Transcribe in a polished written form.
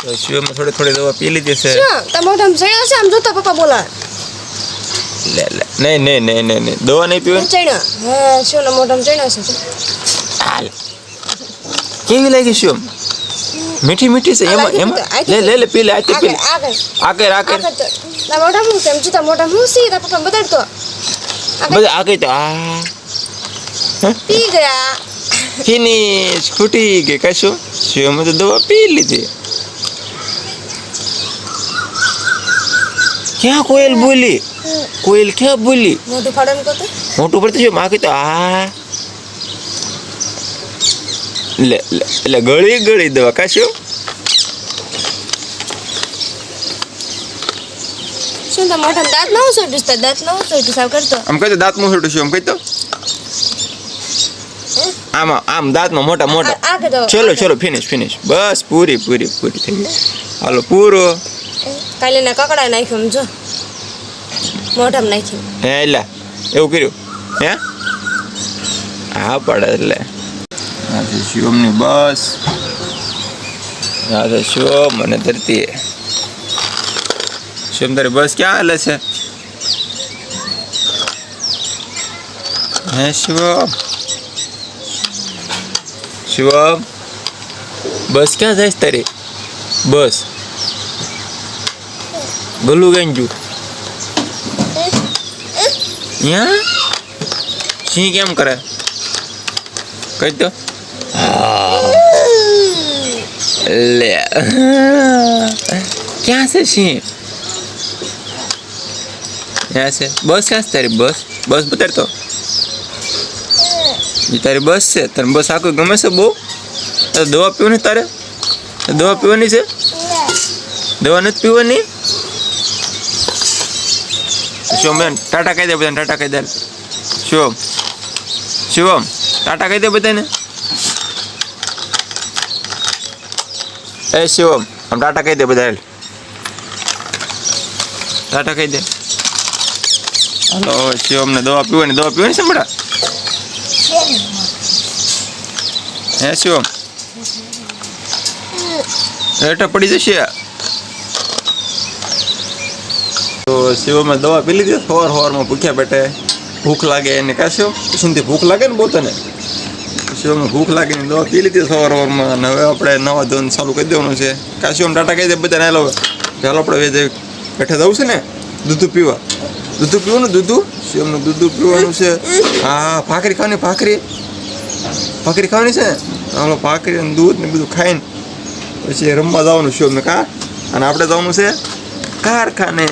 તો શિવમ થોડી થોડી દવા પી લીધી છે. શું તો મોઢામાં ચડ્યો છે? આમ જોતા પપ્પા બોલા. લે નહીં દવા નહીં પીવે. ચડ્યો હે શું મોઢામાં ચડ્યો છે? હાલ કેવી લાગી શિવમ? મીઠી મીઠી છે એમાં લે પી લે. આતે પી આગળ ના મોઢામાં છે એમ જોતા મોઢામાં સી તા પપ્પા બતાડતો બધા આગળ તો આ પી ગયા. ફિનિશ ફૂટી ગઈ. કશું શિવમ તો દવા પી લીધી. ક્યાં કોયલ બોલી? કોયલ ક્યાં બોલી? મોઢું ફાડો એમ કહતો મોટું પડતું છે માગે તો આ લે ગળી દવા. કશું શું તો મોઢામાં દાંત ન ઉછળતું દાંત ન ઉછળતું સાવ કરતો આમ કહી તો દાંત મોટું છે. આમ કહી તો આમ દાંતમાં મોટા આ કે તો ચલો ફિનિશ બસ પૂરી થઈ ગઈ. હાલો પૂરો. કાલે ના કકડા નાખ્યો જો મોઢામાં નાખ્યું. હે એલા એવું કર્યું હે? હા પડે એટલે આ છે શિવમની બસ. આ છે શિવમ અને ધરતી. શિવમ તારી બસ ક્યાં હાલે છે? હે શિવમ બસ ક્યાં જાય તારી? બસ ગલું ગંજુ યા સિંહ કેમ કરે? કહી તો લે ક્યાં છે સિંહ? ક્યાં છે બસ? ક્યાં છે તારી બસ? બસ બતાડતો. તારી બસ છે? તને બસ આખું ગમે છે બહુ? દવા પીવાની તારે? દવા પીવાની છે? દવા નથી પીવાની? શિવમ ટાટા કહી દે બધાને. ટાટા કહી દે શિવમ ટાટા કહી દે બધાને. એ શિવમ આમ ટાટા કહી દે બધા. ટાટા કહી દે. હાલો શિવમને દવા પીવાની છે બડા? હે શિવમ હેઠા પડી જશે. તો શિવમે દવા પી લીધી. સવારમાં ભૂખ્યા પેટે ભૂખ લાગે એને કાશ્યો પછી ભૂખ લાગે ને બહુ તને શિવમને ભૂખ લાગે ને દવા પી લીધી સવારમાં. અને હવે આપણે નવા ધોન ચાલુ કરી દેવાનું છે. કાશ્યો ટાટા કહી દે બધાને. હાલો ચાલો આપણે પેઠે જવું છે ને દૂધ પીવા. દૂધ પીવું ને દૂધ શિવમને દૂધ પીવાનું છે. હા ભાખરી ખાવાની છે. હાલો ભાખરી અને દૂધ ને બધું ખાઈને પછી રમવા જવાનું શિવમને. અને આપણે જવાનું છે કારખાને.